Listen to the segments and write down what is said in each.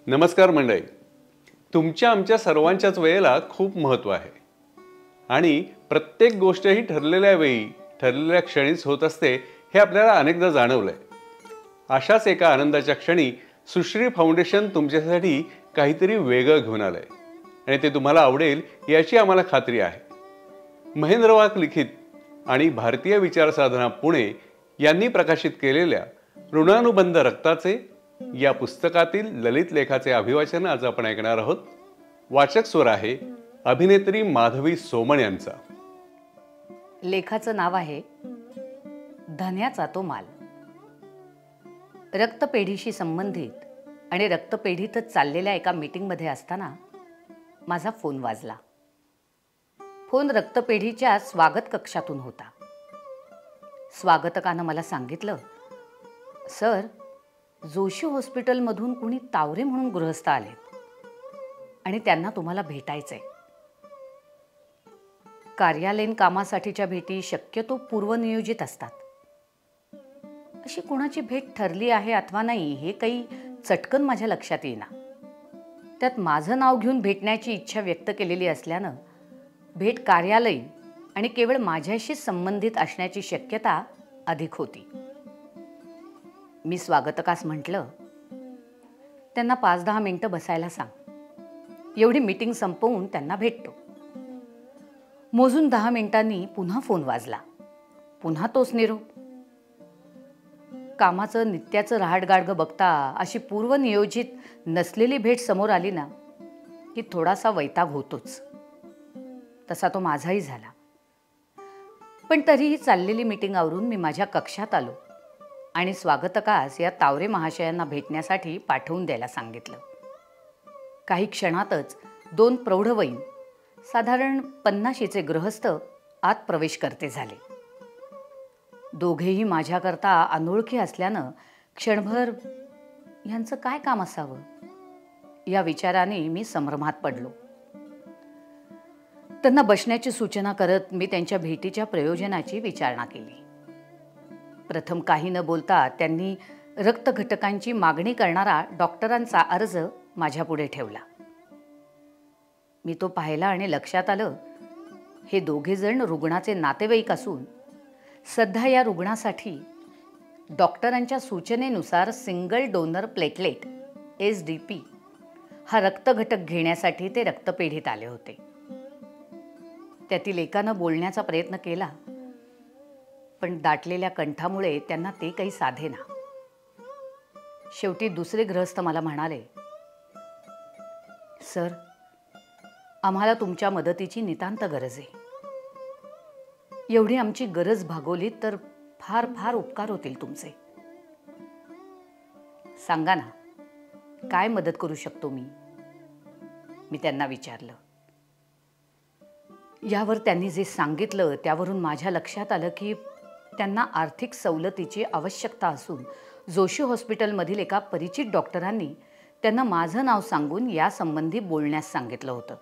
नमस्कार मंडळी. तुमच्या आमच्या सर्वांच्याच वेळेला खूप महत्त्व आहे आणि प्रत्येक गोष्ट ही ठरलेल्या वेळी ठरलेल्या क्षणीच होत असते हे आपल्याला अनेकदा जाणवलंय. अशाच एका आनंदाच्या क्षणी सुश्री फाउंडेशन तुमच्यासाठी काहीतरी वेगळं घेऊन आलंय आणि ते तुम्हाला आवडेल याची आम्हाला खात्री आहे. महेंद्र वाघ लिखित आणि भारतीय विचार साधना पुणे यांनी प्रकाशित केलेल्या ऋणानुबंध रक्ताचे या पुस्तकातील ललित लेखाचे अभिवाचन आज आपण ऐकणार आहोत. वाचक स्वर आहे अभिनेत्री माधवी सोमण यांचा. लेखाचं नाव आहे धन्याचा तो माल. रक्तपेढीशी संबंधित आणि रक्तपेढीतच चाललेल्या एका मीटिंगमध्ये असताना माझा फोन वाजला. फोन रक्तपेढीच्या स्वागत कक्षातून होता. स्वागतकानं मला सांगितलं, सर, जोशी हॉस्पिटलमधून कुणी तावरे म्हणून गृहस्थ आलेत आणि त्यांना तुम्हाला भेटायचंय. कार्यालयीन कामासाठीच्या भेटी शक्यतो पूर्वनियोजित असतात. अशी कुणाची भेट ठरली आहे अथवा नाही हे काही चटकन माझ्या लक्षात येईना. त्यात माझं नाव घेऊन भेटण्याची इच्छा व्यक्त केलेली असल्यानं भेट कार्यालयीन आणि केवळ माझ्याशी संबंधित असण्याची शक्यता अधिक होती. मी स्वागतकास म्हटलं, त्यांना 5-10 मिनिटं बसायला सांग. एवढी मीटिंग संपवून त्यांना भेटतो. मोजून 10 मिनिटांनी पुन्हा फोन वाजला. पुन्हा तोच निरोप. कामाचं नित्याचं रहाटगाडगं बघता अशी पूर्वनियोजित नसलेली भेट समोर आली ना की थोडासा वैताग होतोच. तसा तो माझाही झाला. पण तरीही चाललेली मीटिंग आवरून मी माझ्या कक्षात आलो आणि स्वागतकास या तावरे महाशयांना भेटण्यासाठी पाठवून द्यायला सांगितलं. काही क्षणातच 2 प्रौढवयीन साधारण 50शीचे गृहस्थ आत प्रवेश करते झाले. दोघेही माझ्याकरता अनोळखी असल्यानं क्षणभर यांचं काय काम असावं या विचाराने मी संभ्रमात पडलो. त्यांना बसण्याची सूचना करत मी त्यांच्या भेटीच्या प्रयोजनाची विचारणा केली. प्रथम काही न बोलता त्यांनी रक्तघटकांची मागणी करणारा डॉक्टरांचा अर्ज माझ्यापुढे ठेवला. मी तो पाहिला आणि लक्षात आलं, हे दोघे जण रुग्णाचे नातेवाईक असून सध्या या रुग्णासाठी डॉक्टरांच्या सूचनेनुसार सिंगल डोनर प्लेटलेट SDP हा रक्तघटक घेण्यासाठी ते रक्तपेढीत आले होते. त्यातील एकानं बोलण्याचा प्रयत्न केला, पण दाटलेल्या कंठामुळे त्यांना ते काही साधेना. शेवटी दुसरे गृहस्थ मला म्हणाले, सर, आम्हाला तुमच्या मदतीची नितांत गरज आहे. एवढी आमची गरज भागवली तर फार फार उपकार होतील तुमचे. सांगा ना, काय मदत करू शकतो मी त्यांना विचारलं. यावर त्यांनी जे सांगितलं त्यावरून माझ्या लक्षात आलं की त्यांना आर्थिक सवलतीची आवश्यकता असून जोशी हॉस्पिटलमधील एका परिचित डॉक्टरांनी त्यांना माझं नाव सांगून यासंबंधी बोलण्यास सांगितलं होतं.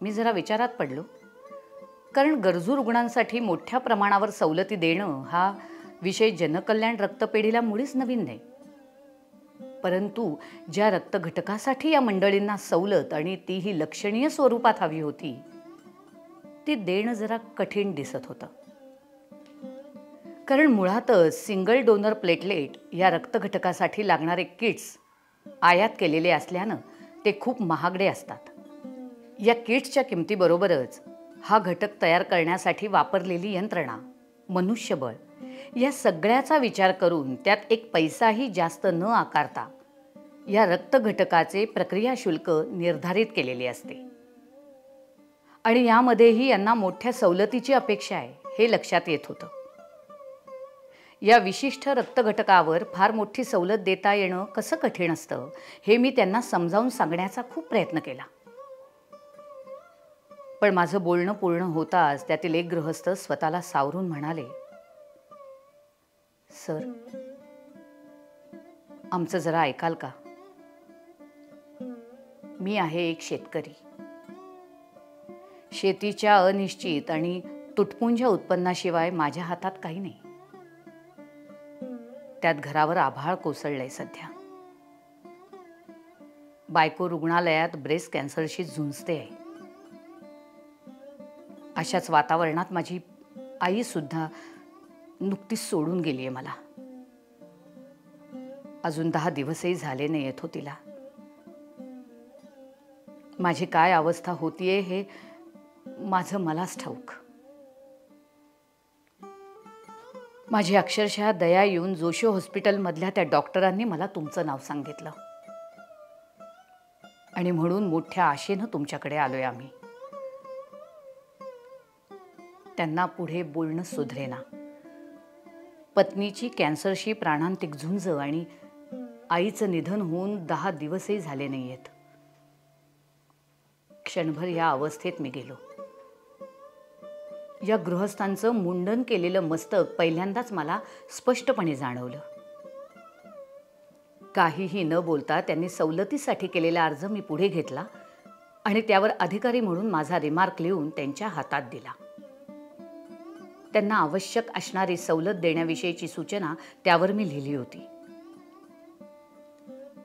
मी जरा विचारात पडलो, कारण गरजू रुग्णांसाठी मोठ्या प्रमाणावर सवलती देणं हा विषय जनकल्याण रक्तपेढीला मुळीच नवीन नाही. परंतु ज्या रक्तघटकासाठी या मंडळींना सवलत आणि तीही लक्षणीय स्वरूपात हवी होती ती देणं जरा कठीण दिसत होतं. कारण मुळातच सिंगल डोनर प्लेटलेट या रक्तघटकासाठी लागणारे किट्स आयात केलेले असल्यानं ते खूप महागडे असतात. या किट्सच्या किमतीबरोबरच हा घटक तयार करण्यासाठी वापरलेली यंत्रणा, मनुष्यबळ या सगळ्याचा विचार करून त्यात एक पैसाही जास्त न आकारता या रक्तघटकाचे प्रक्रिया शुल्क निर्धारित केलेले असते. आणि यामध्येही यांना मोठ्या सवलतीची अपेक्षा आहे हे लक्षात येत होतं. या विशिष्ट रक्तघटकावर फार मोठी सवलत देता येणं कसं कठीण असतं हे मी त्यांना समजावून सांगण्याचा खूप प्रयत्न केला. पण माझं बोलणं पूर्ण होताच त्यातील एक गृहस्थ स्वतःला सावरून म्हणाले, सर, आमचं जरा ऐकाल का? मी आहे एक शेतकरी. शेतीच्या अनिश्चित आणि तुटपुंज्या उत्पन्नाशिवाय माझ्या हातात काही नाही. त्यात घरावर आभाळ कोसळलंय सध्या. बायको रुग्णालयात ब्रेस्ट कॅन्सरशी झुंजते आहे. अशाच वातावरणात माझी आई सुद्धा नुकतीच सोडून गेली आहे मला. अजून 10 दिवसही झाले नाहीयेत हो तिला. माझी काय अवस्था होतीये हे माझं मलाच ठाऊक. माझी अक्षरशः दया येऊन जोशी हॉस्पिटलमधल्या त्या डॉक्टरांनी मला तुमचं नाव सांगितलं आणि म्हणून मोठ्या आशेनं तुमच्याकडे आलोय आम्ही. त्यांना पुढे बोलणं सुधरेना. पत्नीची कॅन्सरशी प्राणांतिक झुंज आणि आईचं निधन होऊन 10 दिवसही झाले नाहीयेत. क्षणभर या अवस्थेत मी गेलो. या गृहस्थांचं मुंडन केलेलं मस्तक पहिल्यांदाच मला स्पष्टपणे जाणवलं. काहीही न बोलता त्यांनी सवलतीसाठी केलेला अर्ज मी पुढे घेतला आणि त्यावर अधिकारी म्हणून माझा रिमार्क लिहून त्यांच्या हातात दिला. त्यांना आवश्यक असणारी सवलत देण्याविषयीची सूचना त्यावर मी लिहिली होती.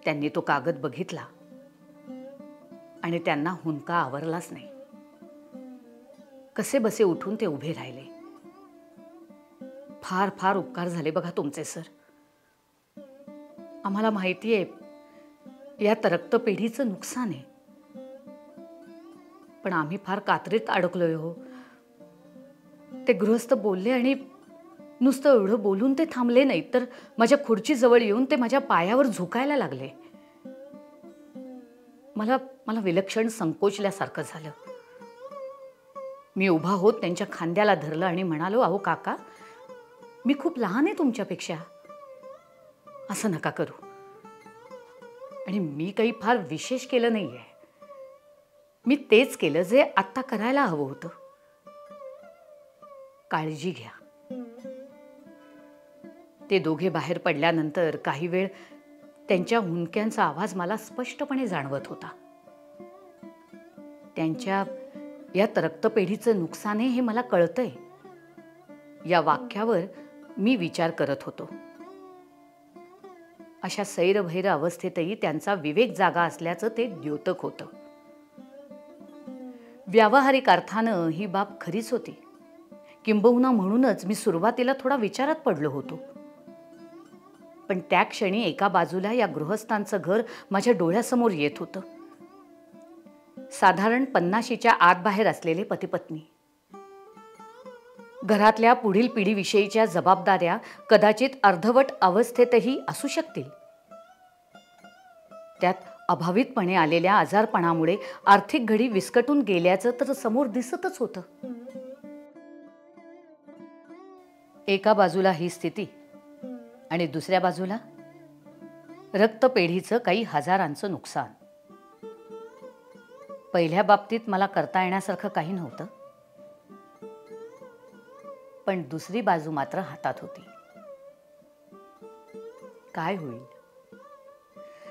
त्यांनी तो कागद बघितला आणि त्यांना हुंदका आवरलाच नाही. कसे बसे उठून ते उभे राहिले. फार फार उपकार झाले बघा तुमचे सर. आम्हाला माहिती आहे यात रक्तपेढीचं नुकसान आहे, पण आम्ही फार कात्रीत अडकलोय हो. ते गृहस्थ बोलले आणि नुसतं एवढं बोलून ते थांबले नाही, तर माझ्या खुर्चीजवळ येऊन ते माझ्या पायावर झुकायला लागले. मला विलक्षण संकोचल्यासारखं झालं. मी उभा होत त्यांच्या खांद्याला धरलं आणि म्हणालो, अहो काका, मी खूप लहान आहे तुमच्यापेक्षा, असं नका करू. आणि मी काही फार विशेष केलं नाहीये. मी तेच केलं जे आत्ता करायला हवं होतं. काळजी घ्या. ते दोघे बाहेर पडल्यानंतर काही वेळ त्यांच्या हुंदक्यांचा आवाज मला स्पष्टपणे जाणवत होता. त्यांच्या यात रक्तपेढीचं नुकसान आहे हे मला कळतंय. या वाक्यावर मी विचार करत होतो. अशा सैरभैर अवस्थेतही त्यांचा विवेक जागा असल्याचं ते द्योतक होतं. व्यावहारिक अर्थानं ही बाब खरीच होती. किंबहुना म्हणूनच मी सुरुवातीला थोडा विचारात पडलो होतो. पण त्या क्षणी एका बाजूला या गृहस्थांचं घर माझ्या डोळ्यासमोर येत होतं. साधारण 50च्या आत बाहेर असलेले पतिपत्नी. घरातल्या पुढील पिढीविषयीच्या जबाबदाऱ्या कदाचित अर्धवट अवस्थेतही असू शकतील. त्यात अभावितपणे आलेल्या आजारपणामुळे आर्थिक घडी विस्कटून गेल्याचं तर समोर दिसतच होतं. एका बाजूला ही स्थिती आणि दुसऱ्या बाजूला रक्तपेढीचं काही हजारांचं नुकसान. पहिल्या बाबतीत मला करता येण्यासारखं काही नव्हतं, पण दुसरी बाजू मात्र हातात होती. काय होईल?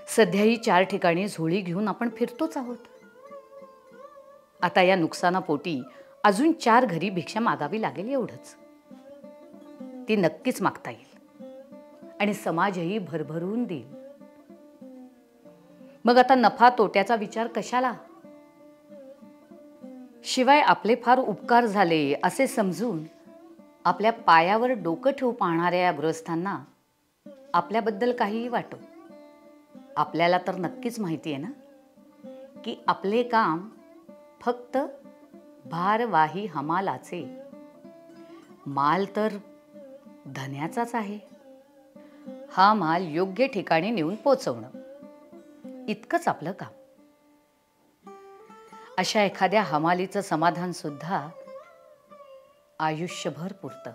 सध्याही 4 ठिकाणी झोळी घेऊन आपण फिरतोच आहोत. आता या नुकसानापोटी अजून 4 घरी भिक्षा मागावी लागेल एवढंच. ती नक्कीच मागता येईल आणि समाजही भरभरून देईल. मग आता नफा तोट्याचा विचार कशाला? शिवाय आपले फार उपकार झाले असे समजून आपल्या पायावर डोकं ठेवू पाहणाऱ्या या गृहस्थांना आपल्याबद्दल काहीही वाटो, आपल्याला तर नक्कीच माहिती आहे ना की आपले काम फक्त भारवाही हमालाचे. माल तर धन्याचाच आहे. हा माल योग्य ठिकाणी नेऊन पोचवणं इतकंच आपलं काम. अशा एखाद्या हमालीचं समाधान सुद्धा आयुष्यभर पुरतं.